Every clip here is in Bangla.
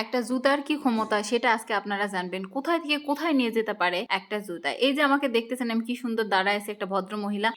একটা জুতার কি ক্ষমতা সেটা আজকে আপনারা জানবেন। কোথায় থেকে কোথায় নিয়ে যেতে পারে একটা জুতা। এই যে আমাকে দেখতেছেন আমি কি সুন্দর দাঁড়ায় আছে একটা ভদ্র মহিলা,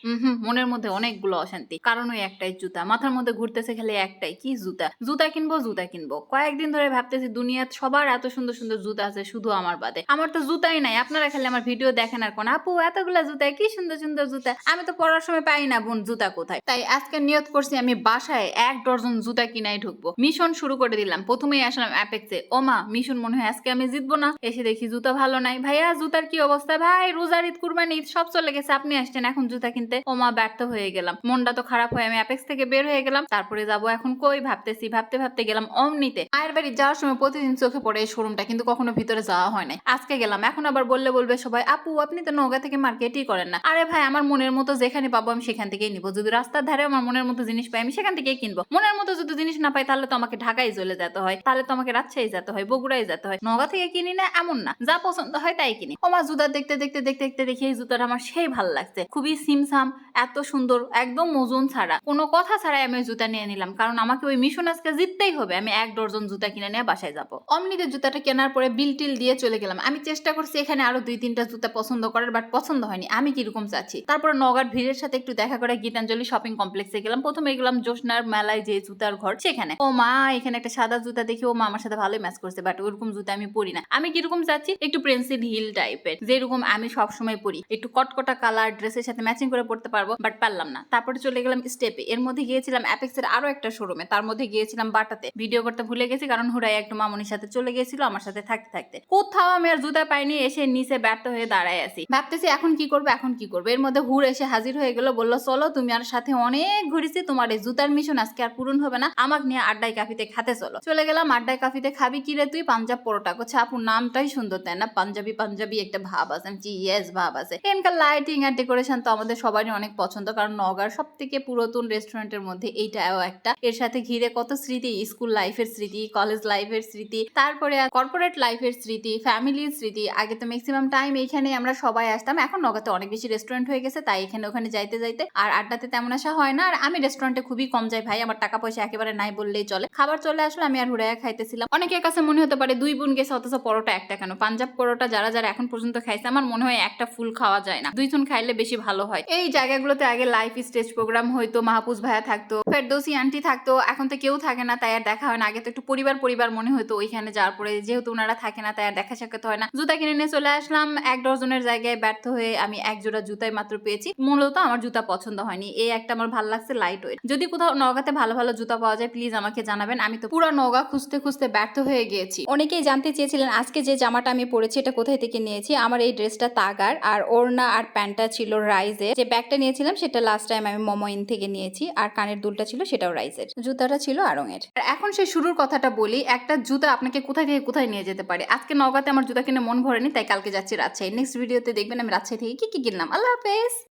মনের মধ্যে অনেকগুলো অশান্তি, কারণ ওই একটাই জুতা। মাথার মধ্যে ঘুরতেছে খালি একটাই, কি জুতা, জুতা কিনবো জুতা কিনবো। কয়েকদিন ধরে ভাবতেছি দুনিয়ার সবার এত সুন্দর সুন্দর জুতা আছে, শুধু আমার বাদে। আমার তো জুতাই নাই। আপনারা খালি আমার ভিডিও দেখেন আর কোন আপু এতগুলা জুতা, কি সুন্দর সুন্দর জুতা। আমি তো পড়ার সময় পাই না বোন জুতা কোথায়। তাই আজকে নিয়ত করছি আমি বাসায় 1 ডজন জুতা কিনাই ঢুকবো। মিশন শুরু করে দিলাম। প্রথমেই আসলাম অ্যাপেক্সে। ওমা মিশন মনে হয় আজকে আমি জিতবো না। এসে দেখি জুতা ভালো নাই। ভাইয়া জুতার কি অবস্থা? ভাই রোজার ঈদ কুরবানি ঈদ সব চলে গেছে, আপনি আসছেন এখন জুতা কিনতে। ওমা ব্যর্থ হয়ে গেলাম। মনটা তো খারাপ হয়ে আমি অ্যাপেক্স থেকে বের হয়ে গেলাম। তারপরে যাবো এখন কই ভাবতেছি, ভাবতে ভাবতে গেলাম অমনিতে। আয়ের বাড়ি যাওয়ার সময় প্রতিদিন চোখে পড়ে এই শোরুমটা, কিন্তু কখনো ভিতরে যাওয়া হয় নাই। আজকে গেলাম। এখন আবার বললে বলবে সবাই আপু আপনি তো নওগাঁ থেকে মার্কেটই করেন না। আরে ভাই আমার মনের মতো যেখানে পাবো আমি সেখান থেকেই নিবো। যদি রাস্তার ধারে আমার মনের মতো জিনিস পাই আমি সেখান থেকেই কিনবো। মনের মতো যদি জিনিস না পাই তাহলে তো আমাকে ঢাকায় চলে যেতে হয়, তাহলে তো আমাকে রাজশাহী যেতে হয়, বগুড়ায় যেতে হয়। নওগাঁ থেকে কিনি না এমন না, যা পছন্দ হয় তাই কিনি। আমার জুতা দেখতে দেখতে দেখতে দেখতে দেখি এই জুতাটা আমার সেই ভালো লাগছে, খুবই সিমসাম, এত সুন্দর, একদম ওজন ছাড়া, কোনো কথা ছাড়াই আমি জুতা নিয়ে নিলাম। কারণ আমাকে ওই মিশন আজকে জিততেই হবে। আমি 1 ডজন জুতা কিনে নিয়ে বাসায় যাবো। অমনিতে জুতাটা কেনার পরে বিল টিল দিয়ে চলে গেলাম। আমি চেষ্টা করছি এখানে আরো 2-3টা জুতা পছন্দ করার, বাট পছন্দ হয়নি। আমি কিরকম চাচ্ছি। তারপরে নওগাঁর ভিড়ের সাথে একটু দেখা করে গীতাঞ্জলি শপিং কমপ্লেক্সে গেলাম। প্রথমে গেলাম জোসনার মেলায় যে জুতার ঘর সেখানে। ও মা এখানে একটা সাদা জুতা দেখি ও মা আমার সাথে ভালোই ম্যাচ করছে, বাট ওরকম জুতা আমি পরি না। আমি কিরকম চাচ্ছি একটু পেন্সিল হিল টাইপের, যেরকম আমি সবসময় পরি, একটু কটকটা কালার ড্রেসের সাথে ম্যাচিং করে পড়তে পারবো, বাট পারলাম না। তারপরে চলে গেলাম স্টেপে। এর মধ্যে গিয়েছিলাম অ্যাপেক্সের আরো একটা শোরুমে, তার মধ্যে গিয়েছিলাম বাটাতে। ভিডিও করতে ভুলে গেছি কারণ হুড়াই একটু মামনির সাথে চলে গিয়েছিল আমার সাথে থাকতে থাকতে। কোথাও আমি আর জুতা পাইনি। এসে নিচে ব্যর্থ হয়ে দাঁড়ায় আছি, ভাবতেছি এখন কি করবো এখন কি করবো। এর মধ্যে হুড় এসে হাজির হয়ে গেল, বললো চলো তুমি আর সাথে অনেক ঘুরেছি, তোমার এই জুতার মিশন আজকে আর পূরণ হবে না, আমাকে নিয়ে আড্ডাই কাফিতে খাতে চলো। চলে গেলাম আড্ডাই কাফিতে। খাবি কি রে তুই? পাঞ্জাব পরোটা। কোচ্ছে আপুর নামটাই সুন্দর তাই না, পাঞ্জাবি পাঞ্জাবি একটা ভাব আছে। ইয়েস ভাব আছে। এখানকার লাইটিং আর ডেকোরেশন তো আমাদের সবারই অনেক পছন্দ, কারণ নওগাঁর সব থেকে পুরাতন রেস্টুরেন্টের মধ্যে এইটাও একটা। এর সাথে ঘিরে কত স্মৃতি, স্কুল লাইফের স্মৃতি, কলেজ লাইফের স্মৃতি, তারপরে কর্পোরেট লাইফের স্মৃতি, ফ্যামিলির স্মৃতি। আগে তো ম্যাক্সিমাম টাইম এইখানে আমরা সবাই আসতাম। এখন নওগাঁতে অনেক বেশি রেস্টুরেন্ট হয়ে গেছে, তাই এখানে ওখানে যাইতে যাইতে আর আড্ডাতে তেমন আসা হয় না। আর আমি রেস্টুরেন্টে খুবই কম যাই ভাই, আমার টাকা পয়সা একেবারে নাই বললেই চলে। খাবার চলে আসলে আমি আর হুড়াইয়া খাইতেছিলাম। অনেকের কাছে মনে হতে পারে দুই বোন গেছে অথচ পরোটা একটা কেন। পাঞ্জাব পরোটা যারা যারা এখন পর্যন্ত খাইছে আমার মনে হয় একটা ফুল খাওয়া যায় না, 2জন খাইলে বেশি ভালো হয়। এই জায়গাগুলোতে আগে লাইভ স্টেজ প্রোগ্রাম হইতো, মাহফুজ ভাইয়া থাকতো, ফেরদৌসি আন্টি থাকতো, এখন তো কেউ থাকে না, তাই আর দেখা হয় না। আগে তো একটু পরিবার পরিবার মনে হতো ওইখানে যাওয়ার পরে, যেহেতু ওনারা থাকে না তাই আর দেখা সাক্ষাৎ হয় না। জুতা কিনে নিয়ে চলে আসলাম। 1 ডজনের জায়গায় ব্যর্থ হয়ে আমি 1 জোড়া জুতাই মাত্র পেয়েছি। মূলত আমার জুতা পছন্দ হয়নি, এই একটা আমার ভালো লাগছে লাইট ওয়েট। যদি কোথাও নওগাঁতে ভালো ভালো জুতা পাওয়া যায় প্লিজ আমাকে জানাবেন। আমি তো পুরো নওগাঁ খুঁজতে খুঁজতে ব্যর্থ হয়ে গিয়েছি। অনেকেই জানতে চেয়েছিলেন আজকে যে জামাটা আমি পরেছি এটা কোথায় থেকে নিয়েছি। আমার এই ড্রেসটা তাগার, আর ওড়না আর প্যান্টটা ছিল রাইজের। যে ব্যাগটা নিয়েছিলাম সেটা লাস্ট টাইম আমি মোমোইন থেকে নিয়েছি, আর কানের দুলটা ছিল সেটাও রাইজের। জুতাটা ছিল আড়ংয়ের। আর এখন সেই শুরুর কথাটা বলি, একটা জুতা আপনাকে কোথায় থেকে কোথায় নিয়ে যেতে পারে। আজকে নওগাঁতে আমার জুতা কিনে মন ভরেনি, তাই কালকে যাচ্ছি রাজশাহী। নেক্সট ভিডিওতে দেখবেন আমি রাজশাহী থেকে কি কি কিনলাম। আল্লাহ হাফেজ।